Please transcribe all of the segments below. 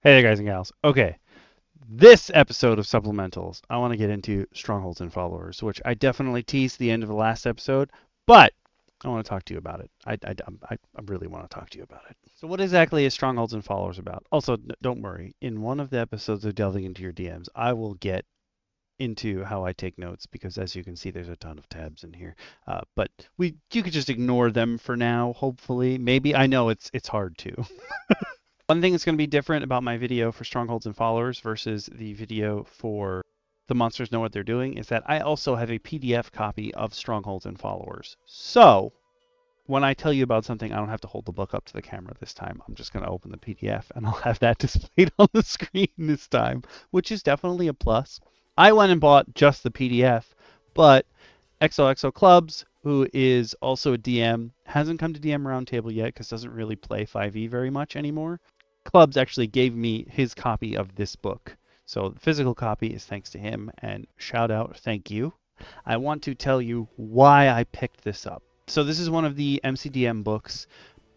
Hey there, guys and gals. Okay, this episode of Supplementals, I want to get into Strongholds and Followers, which I definitely teased the end of the last episode, but I want to talk to you about it. I really want to talk to you about it. So, what exactly is Strongholds and Followers about? Also, don't worry, in one of the episodes of Delving into Your DMs, I will get into how I take notes because, as you can see, there's a ton of tabs in here. But you could just ignore them for now. Hopefully, maybe I know it's hard to. One thing that's going to be different about my video for Strongholds and Followers versus the video for The Monsters Know What They're Doing is that I also have a PDF copy of Strongholds and Followers. So when I tell you about something, I don't have to hold the book up to the camera this time. I'm just going to open the PDF and I'll have that displayed on the screen this time, which is definitely a plus. I went and bought just the PDF, but xoxoclvbs, who is also a DM, hasn't come to DM Roundtable yet because doesn't really play 5e very much anymore. Clubs actually gave me his copy of this book. So the physical copy is thanks to him, and shout out, thank you. I want to tell you why I picked this up. So this is one of the MCDM books,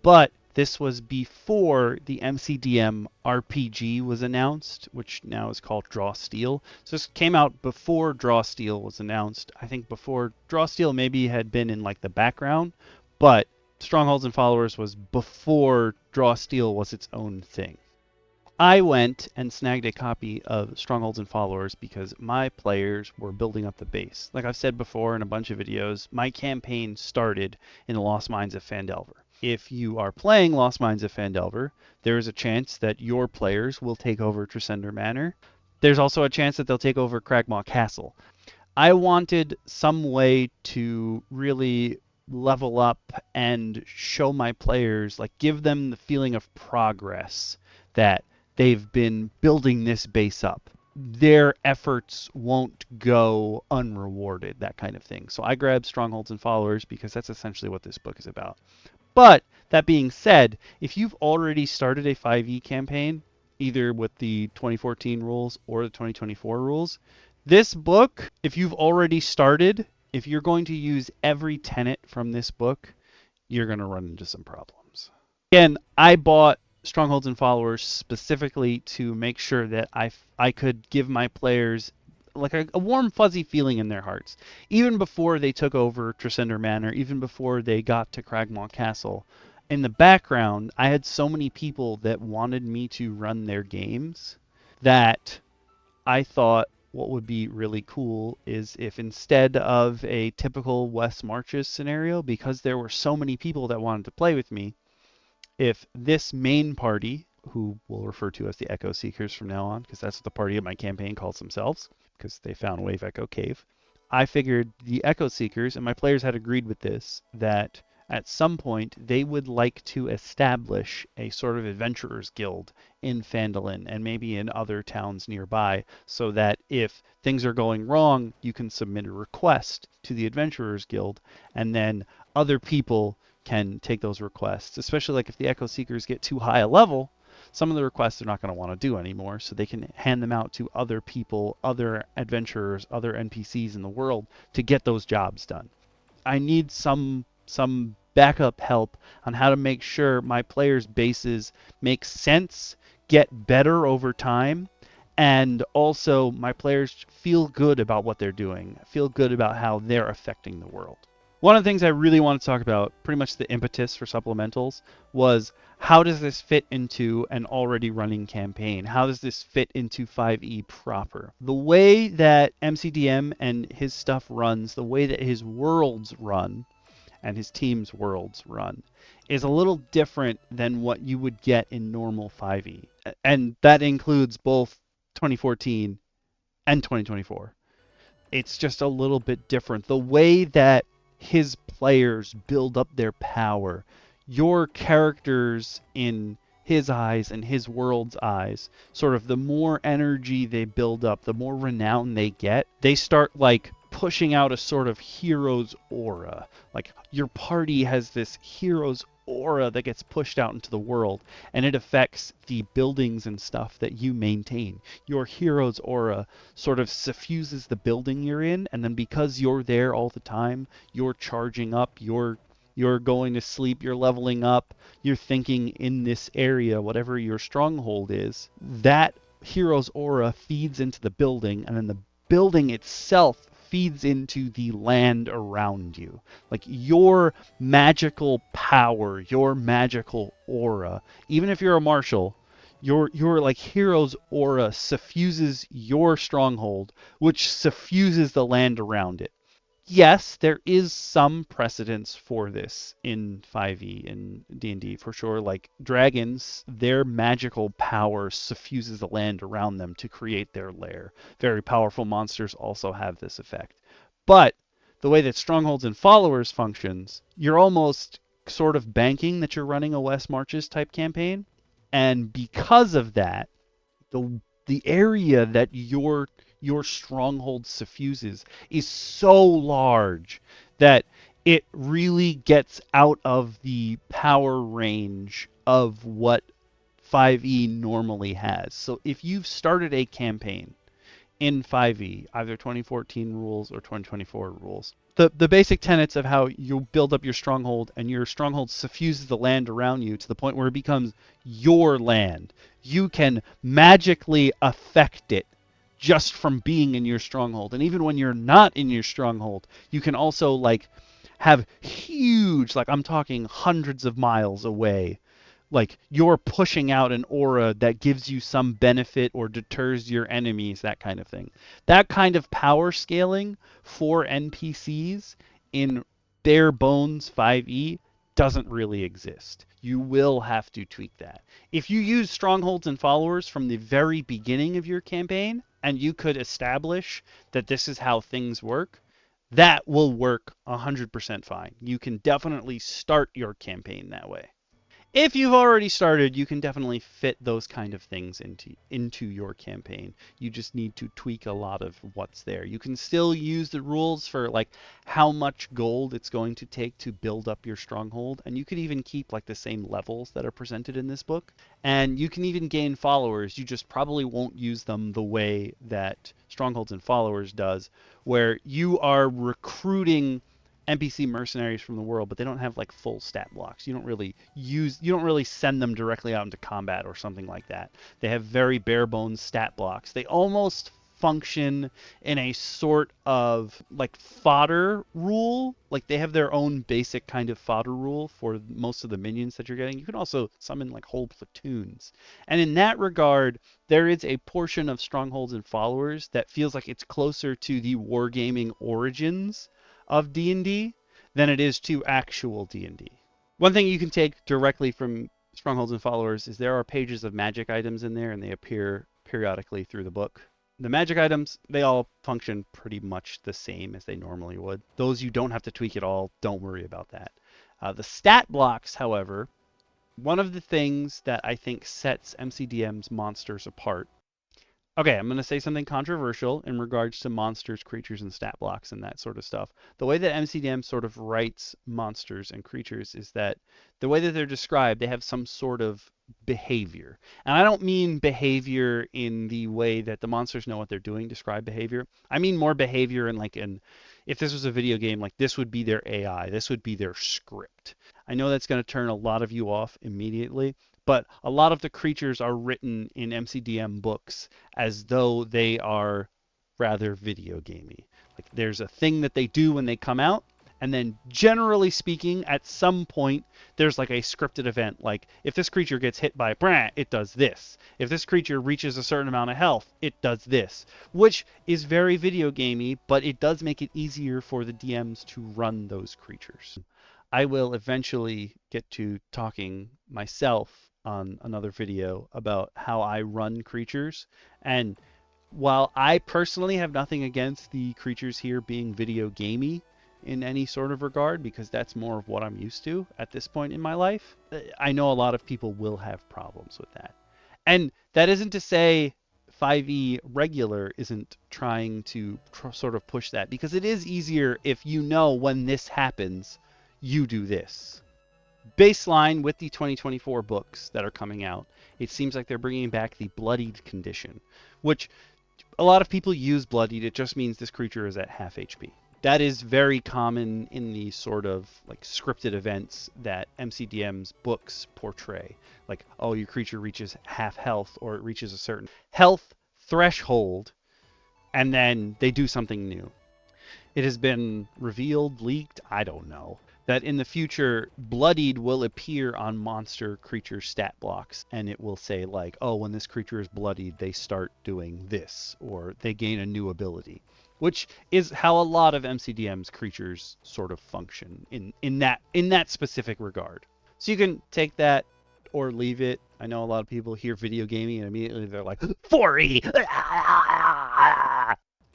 but this was before the MCDM RPG was announced, which now is called Draw Steel. So this came out before Draw Steel was announced. I think before Draw Steel maybe had been in like the background, but Strongholds and Followers was before Draw Steel was its own thing. I went and snagged a copy of Strongholds and Followers because my players were building up the base. Like I've said before in a bunch of videos, my campaign started in the Lost Mines of Phandelver. If you are playing Lost Mines of Phandelver, there is a chance that your players will take over Tresender Manor. There's also a chance that they'll take over Cragmaw Castle. I wanted some way to really level up and show my players, like give them the feeling of progress that they've been building this base up. Their efforts won't go unrewarded, that kind of thing. So I grabbed Strongholds and Followers because that's essentially what this book is about. But that being said, if you've already started a 5e campaign, either with the 2014 rules or the 2024 rules, this book, if you've already started, if you're going to use every tenet from this book, you're going to run into some problems. Again, I bought Strongholds and Followers specifically to make sure that I could give my players like a warm, fuzzy feeling in their hearts. Even before they took over Tresender Manor, even before they got to Cragmaw Castle, in the background, I had so many people that wanted me to run their games that I thought what would be really cool is if instead of a typical West Marches scenario, because there were so many people that wanted to play with me, if this main party, who we'll refer to as the Echo Seekers from now on, because that's what the party of my campaign calls themselves, because they found Wave Echo Cave, I figured the Echo Seekers, and my players had agreed with this, that at some point they would like to establish a sort of adventurers guild in Phandalin and maybe in other towns nearby, so that if things are going wrong, you can submit a request to the adventurers guild, and then other people can take those requests, especially like if the Echo Seekers get too high a level, some of the requests they're not going to want to do anymore, so they can hand them out to other people, other adventurers, other NPCs in the world to get those jobs done. I need some backup help on how to make sure my players' bases make sense, get better over time, and also my players feel good about what they're doing, feel good about how they're affecting the world. One of the things I really want to talk about, pretty much the impetus for Supplementals, was how does this fit into an already running campaign? How does this fit into 5e proper? The way that MCDM and his stuff runs, the way that his worlds run, and his team's worlds run, is a little different than what you would get in normal 5e. And that includes both 2014 and 2024. It's just a little bit different. The way that his players build up their power, your characters in his eyes and his world's eyes, sort of the more energy they build up, the more renown they get, they start like pushing out a sort of hero's aura. Like your party has this hero's aura that gets pushed out into the world, and it affects the buildings and stuff that you maintain. Your hero's aura sort of suffuses the building you're in, and then because you're there all the time, you're charging up, you're you're going to sleep, you're leveling up, you're thinking in this area, whatever your stronghold is, that hero's aura feeds into the building, and then the building itself feeds into the land around you. Like your magical power, your magical aura, even if you're a martial, your like hero's aura suffuses your stronghold, which suffuses the land around it. Yes, there is some precedence for this in 5e and D&D for sure. Like dragons, their magical power suffuses the land around them to create their lair. Very powerful monsters also have this effect. But the way that Strongholds and Followers functions, you're almost sort of banking that you're running a West Marches type campaign. And because of that, the area that your stronghold suffuses is so large that it really gets out of the power range of what 5e normally has. So if you've started a campaign in 5e, either 2014 rules or 2024 rules, the basic tenets of how you build up your stronghold, and your stronghold suffuses the land around you to the point where it becomes your land. You can magically affect it just from being in your stronghold. And even when you're not in your stronghold, you can also like have huge, like I'm talking hundreds of miles away, like you're pushing out an aura that gives you some benefit or deters your enemies, that kind of thing. That kind of power scaling for NPCs in bare bones 5e doesn't really exist. You will have to tweak that. If you use strongholds and followers from the very beginning of your campaign, and you could establish that this is how things work, that will work 100% fine. You can definitely start your campaign that way. If you've already started, you can definitely fit those kind of things into your campaign. You just need to tweak a lot of what's there. You can still use the rules for like how much gold it's going to take to build up your stronghold, and you could even keep like the same levels that are presented in this book. And you can even gain followers. You just probably won't use them the way that Strongholds and Followers does, where you are recruiting NPC mercenaries from the world, but they don't have like full stat blocks. You don't really send them directly out into combat or something like that. They have very bare bones stat blocks. They almost function in a sort of like fodder rule. Like they have their own basic kind of fodder rule for most of the minions that you're getting. You can also summon like whole platoons. And in that regard, there is a portion of Strongholds and Followers that feels like it's closer to the wargaming origins of D&D than it is to actual D&D. One thing you can take directly from Strongholds and Followers is there are pages of magic items in there, and they appear periodically through the book. The magic items, they all function pretty much the same as they normally would. Those you don't have to tweak at all, don't worry about that. The stat blocks, however, one of the things that I think sets MCDM's monsters apart. Okay, I'm going to say something controversial in regards to monsters, creatures, and stat blocks and that sort of stuff. The way that MCDM sort of writes monsters and creatures is that the way that they're described, they have some sort of behavior. And I don't mean behavior in the way that the monsters know what they're doing, describe behavior. I mean more behavior in like if this was a video game, like this would be their AI, this would be their script. I know that's going to turn a lot of you off immediately, but a lot of the creatures are written in MCDM books as though they are rather video gamey. Like there's a thing that they do when they come out, and then generally speaking, at some point, there's like a scripted event. Like if this creature gets hit by brah, it does this. If this creature reaches a certain amount of health, it does this, which is very video gamey, but it does make it easier for the DMs to run those creatures. I will eventually get to talking myself on another video about how I run creatures. And while I personally have nothing against the creatures here being video gamey in any sort of regard, because that's more of what I'm used to at this point in my life, I know a lot of people will have problems with that. And that isn't to say 5e regular isn't trying to sort of push that, because it is easier if you know when this happens, you do this. Baseline with the 2024 books that are coming out, it seems like they're bringing back the bloodied condition, which a lot of people use bloodied. It just means this creature is at half HP. That is very common in the sort of like scripted events that MCDM's books portray. Like, oh, your creature reaches half health, or it reaches a certain health threshold, and then they do something new. It has been revealed, leaked, I don't know, that in the future, Bloodied will appear on monster creature stat blocks, and it will say like, oh, when this creature is bloodied, they start doing this, or they gain a new ability, which is how a lot of MCDM's creatures sort of function in that specific regard. So you can take that or leave it. I know a lot of people hear video gaming and immediately they're like, 4E!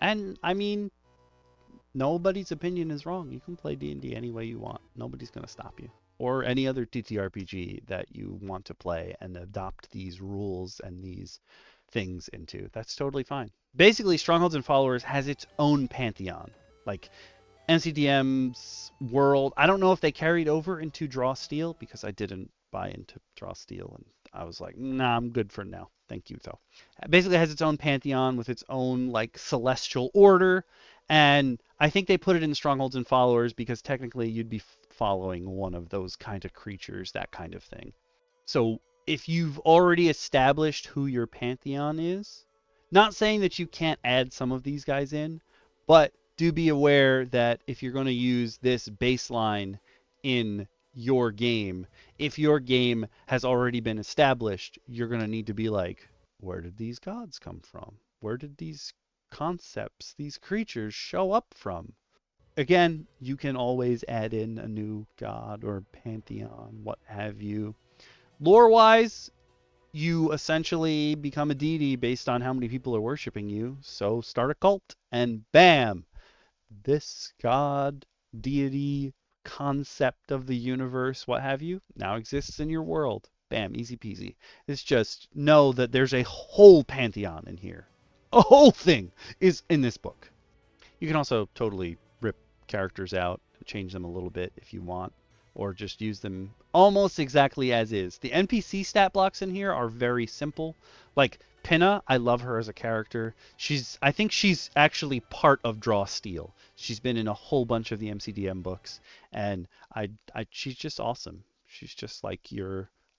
And I mean, nobody's opinion is wrong. You can play D&D any way you want. Nobody's going to stop you. Or any other TTRPG that you want to play and adopt these rules and these things into. That's totally fine. Basically, Strongholds and Followers has its own pantheon. Like, MCDM's world, I don't know if they carried over into Draw Steel, because I didn't buy into Draw Steel, and I was like, nah, I'm good for now. Thank you, though. Basically, it has its own pantheon with its own, like, celestial order, and I think they put it in Strongholds and Followers because technically you'd be following one of those kind of creatures, that kind of thing. So if you've already established who your pantheon is, not saying that you can't add some of these guys in, but do be aware that if you're going to use this baseline in your game, if your game has already been established, you're going to need to be like, where did these gods come from? Where did these concepts, these creatures show up from? Again, you can always add in a new god or pantheon, what have you. Lore-wise, you essentially become a deity based on how many people are worshiping you. So start a cult, and bam! This god, deity, concept of the universe, what have you, now exists in your world. Bam, easy peasy. It's just know that there's a whole pantheon in here. A whole thing is in this book. You can also totally rip characters out and change them a little bit if you want, or just use them almost exactly as is. The NPC stat blocks in here are very simple. Like Pinna, I love her as a character. I think she's actually part of Draw Steel. She's been in a whole bunch of the MCDM books, and she's just awesome. She's just like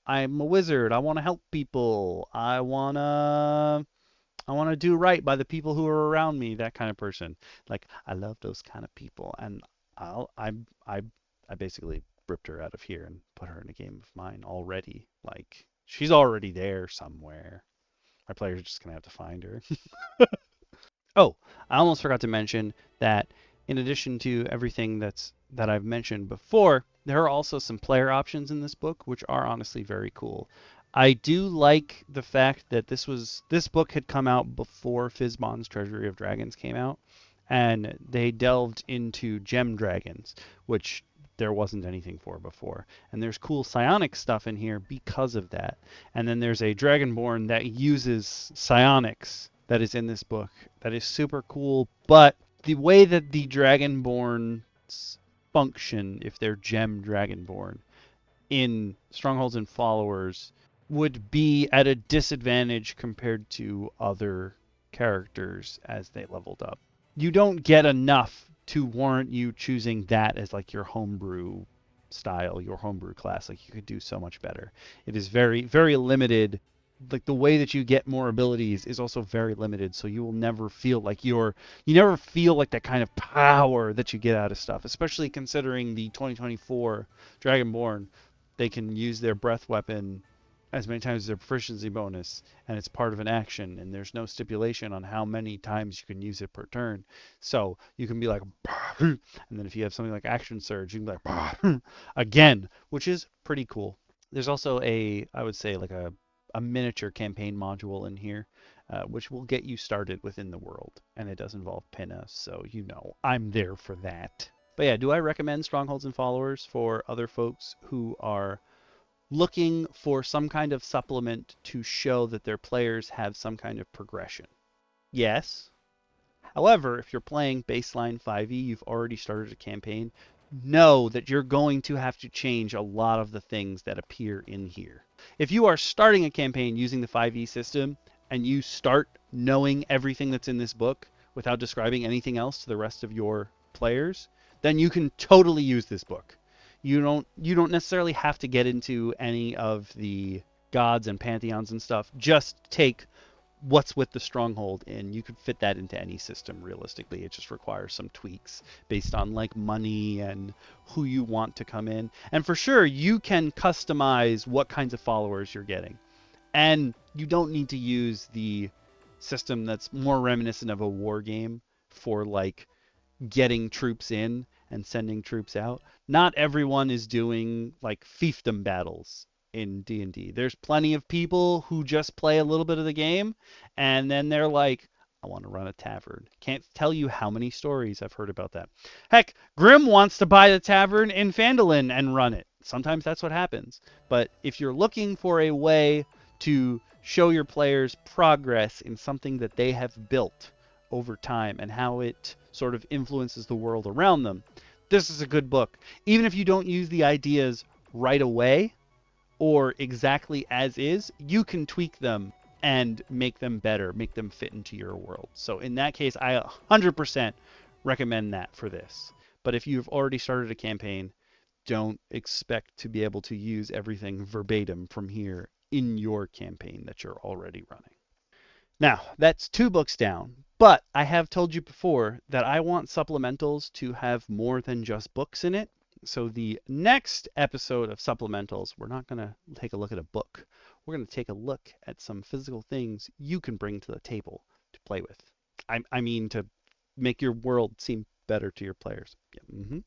I'm a wizard. I want to help people. I want to do right by the people who are around me. That kind of person. Like, I love those kind of people, and I basically ripped her out of here and put her in a game of mine already. Like, she's already there somewhere. My players are just gonna have to find her. Oh, I almost forgot to mention that in addition to everything that I've mentioned before, there are also some player options in this book, which are honestly very cool. I do like the fact that this book had come out before Fizban's Treasury of Dragons came out, and they delved into gem dragons, which there wasn't anything for before. And there's cool psionic stuff in here because of that. And then there's a dragonborn that uses psionics that is in this book that is super cool, but the way that the dragonborns function, if they're gem dragonborn, in Strongholds and Followers would be at a disadvantage compared to other characters as they leveled up. You don't get enough to warrant you choosing that as like your homebrew style, your homebrew class. Like, you could do so much better. It is very, very limited. Like, the way that you get more abilities is also very limited, so you will never feel like you never feel like that kind of power that you get out of stuff, especially considering the 2024 Dragonborn. They can use their breath weapon as many times as their proficiency bonus, and it's part of an action, and there's no stipulation on how many times you can use it per turn. So you can be like, and then if you have something like Action Surge, you can be like, again, which is pretty cool. There's also I would say like a miniature campaign module in here, which will get you started within the world, and it does involve Pinna, so I'm there for that. But yeah, do I recommend Strongholds and Followers for other folks who are looking for some kind of supplement to show that their players have some kind of progression? Yes. However, if you're playing baseline 5e, you've already started a campaign, know that you're going to have to change a lot of the things that appear in here. If you are starting a campaign using the 5e system and you start knowing everything that's in this book without describing anything else to the rest of your players, then you can totally use this book. You don't necessarily have to get into any of the gods and pantheons and stuff. Just take what's with the stronghold, and you could fit that into any system realistically. It just requires some tweaks based on like money and who you want to come in. And for sure, you can customize what kinds of followers you're getting. And you don't need to use the system that's more reminiscent of a war game for like getting troops in and sending troops out. Not everyone is doing like fiefdom battles in D&D. There's plenty of people who just play a little bit of the game and then they're like, I want to run a tavern. Can't tell you how many stories I've heard about that. Heck, Grim wants to buy the tavern in Phandalin and run it. Sometimes that's what happens. But if you're looking for a way to show your players progress in something that they have built over time and how it sort of influences the world around them, this is a good book. Even if you don't use the ideas right away or exactly as is, you can tweak them and make them better, make them fit into your world. So in that case, I 100% recommend that for this. But if you've already started a campaign, don't expect to be able to use everything verbatim from here in your campaign that you're already running. Now, that's 2 books down, but I have told you before that I want supplementals to have more than just books in it. So the next episode of supplementals, we're not going to take a look at a book. We're going to take a look at some physical things you can bring to the table to play with. I mean, to make your world seem better to your players. Yeah.